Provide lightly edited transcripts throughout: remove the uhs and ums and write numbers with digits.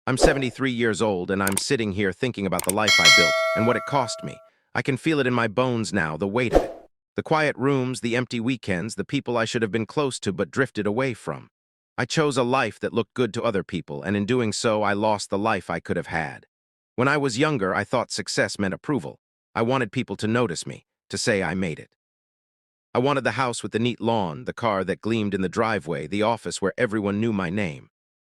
I'm 73 years old, and I'm sitting here thinking about the life I built and what it cost me. I can feel it in my bones now, the weight of it. The quiet rooms, the empty weekends, the people I should have been close to but drifted away from. I chose a life that looked good to other people, and in doing so, I lost the life I could have had. When I was younger, I thought success meant approval. I wanted people to notice me, to say I made it. I wanted the house with the neat lawn, the car that gleamed in the driveway, the office where everyone knew my name.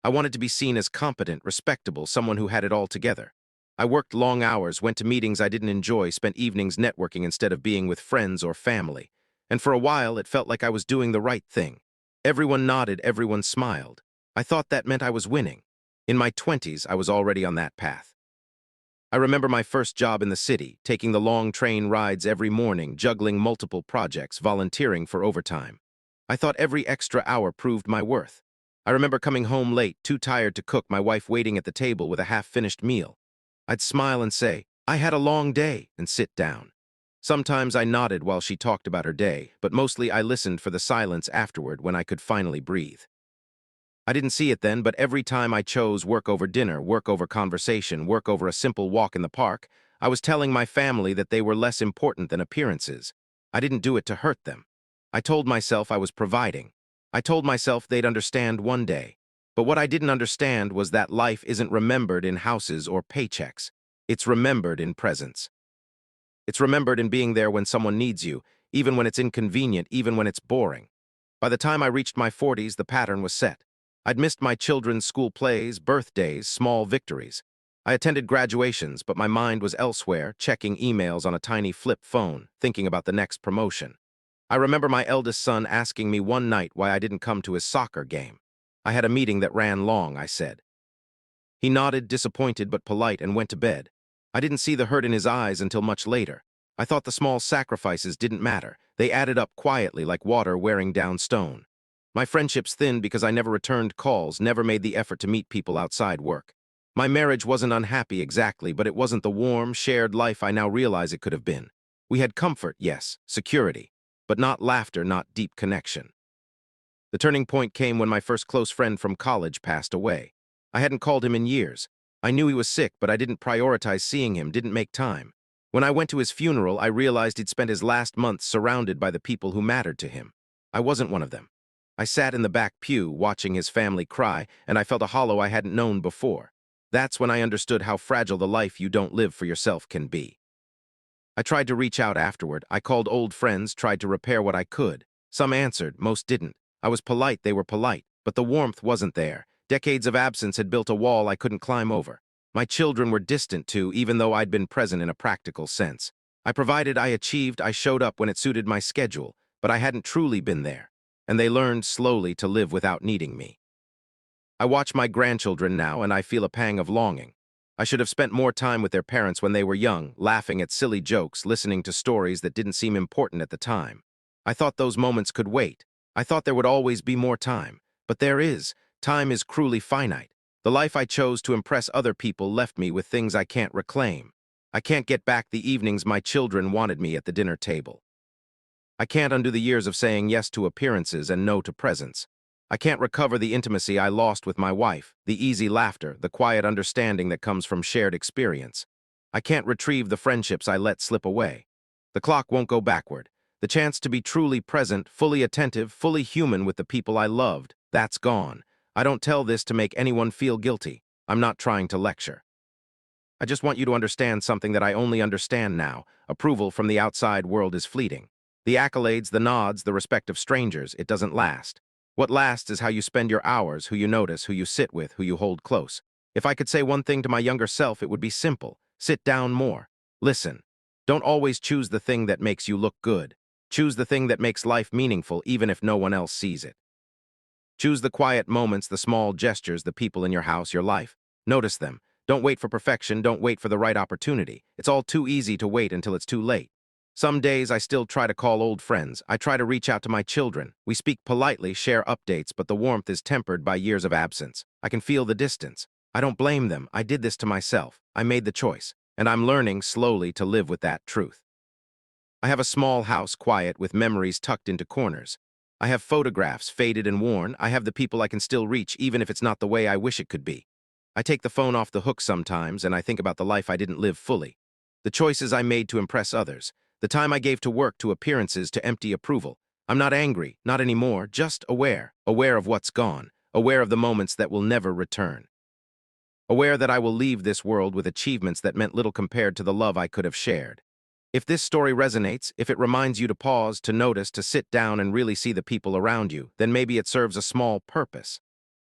I wanted to be seen as competent, respectable, someone who had it all together. I worked long hours, went to meetings I didn't enjoy, spent evenings networking instead of being with friends or family. And for a while, it felt like I was doing the right thing. Everyone nodded, everyone smiled. I thought that meant I was winning. In my 20s, I was already on that path. I remember my first job in the city, taking the long train rides every morning, juggling multiple projects, volunteering for overtime. I thought every extra hour proved my worth. I remember coming home late, too tired to cook, my wife waiting at the table with a half-finished meal. I'd smile and say, "I had a long day," and sit down. Sometimes I nodded while she talked about her day, but mostly I listened for the silence afterward when I could finally breathe. I didn't see it then, but every time I chose work over dinner, work over conversation, work over a simple walk in the park, I was telling my family that they were less important than appearances. I didn't do it to hurt them. I told myself I was providing. I told myself they'd understand one day. But what I didn't understand was that life isn't remembered in houses or paychecks. It's remembered in presence. It's remembered in being there when someone needs you, even when it's inconvenient, even when it's boring. By the time I reached my 40s, the pattern was set. I'd missed my children's school plays, birthdays, small victories. I attended graduations, but my mind was elsewhere, checking emails on a tiny flip phone, thinking about the next promotion. I remember my eldest son asking me one night why I didn't come to his soccer game. I had a meeting that ran long, I said. He nodded, disappointed but polite, and went to bed. I didn't see the hurt in his eyes until much later. I thought the small sacrifices didn't matter. They added up quietly like water wearing down stone. My friendships thinned because I never returned calls, never made the effort to meet people outside work. My marriage wasn't unhappy exactly, but it wasn't the warm, shared life I now realize it could have been. We had comfort, yes, security, but not laughter, not deep connection. The turning point came when my first close friend from college passed away. I hadn't called him in years. I knew he was sick, but I didn't prioritize seeing him, didn't make time. When I went to his funeral, I realized he'd spent his last months surrounded by the people who mattered to him. I wasn't one of them. I sat in the back pew, watching his family cry, and I felt a hollow I hadn't known before. That's when I understood how fragile the life you don't live for yourself can be. I tried to reach out afterward. I called old friends, tried to repair what I could. Some answered, most didn't. I was polite, they were polite, but the warmth wasn't there. Decades of absence had built a wall I couldn't climb over. My children were distant too, even though I'd been present in a practical sense. I provided, I achieved, I showed up when it suited my schedule, but I hadn't truly been there. And they learned slowly to live without needing me. I watch my grandchildren now, and I feel a pang of longing. I should have spent more time with their parents when they were young, laughing at silly jokes, listening to stories that didn't seem important at the time. I thought those moments could wait. I thought there would always be more time. But there is. Time is cruelly finite. The life I chose to impress other people left me with things I can't reclaim. I can't get back the evenings my children wanted me at the dinner table. I can't undo the years of saying yes to appearances and no to presence. I can't recover the intimacy I lost with my wife, the easy laughter, the quiet understanding that comes from shared experience. I can't retrieve the friendships I let slip away. The clock won't go backward. The chance to be truly present, fully attentive, fully human with the people I loved, that's gone. I don't tell this to make anyone feel guilty. I'm not trying to lecture. I just want you to understand something that I only understand now. Approval from the outside world is fleeting. The accolades, the nods, the respect of strangers, it doesn't last. What lasts is how you spend your hours, who you notice, who you sit with, who you hold close. If I could say one thing to my younger self, it would be simple. Sit down more. Listen. Don't always choose the thing that makes you look good. Choose the thing that makes life meaningful, even if no one else sees it. Choose the quiet moments, the small gestures, the people in your house, your life. Notice them. Don't wait for perfection. Don't wait for the right opportunity. It's all too easy to wait until it's too late. Some days I still try to call old friends. I try to reach out to my children. We speak politely, share updates, but the warmth is tempered by years of absence. I can feel the distance. I don't blame them. I did this to myself. I made the choice, and I'm learning slowly to live with that truth. I have a small house, quiet, with memories tucked into corners. I have photographs, faded and worn. I have the people I can still reach, even if it's not the way I wish it could be. I take the phone off the hook sometimes, and I think about the life I didn't live fully. The choices I made to impress others. The time I gave to work, to appearances, to empty approval. I'm not angry, not anymore, just aware. Aware of what's gone. Aware of the moments that will never return. Aware that I will leave this world with achievements that meant little compared to the love I could have shared. If this story resonates, if it reminds you to pause, to notice, to sit down and really see the people around you, then maybe it serves a small purpose.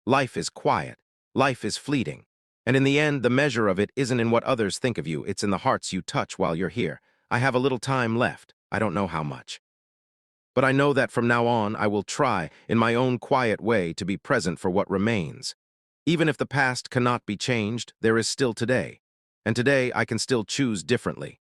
Life is quiet. Life is fleeting. And in the end, the measure of it isn't in what others think of you, it's in the hearts you touch while you're here. I have a little time left. I don't know how much. But I know that from now on, I will try, in my own quiet way, to be present for what remains. Even if the past cannot be changed, there is still today. And today, I can still choose differently.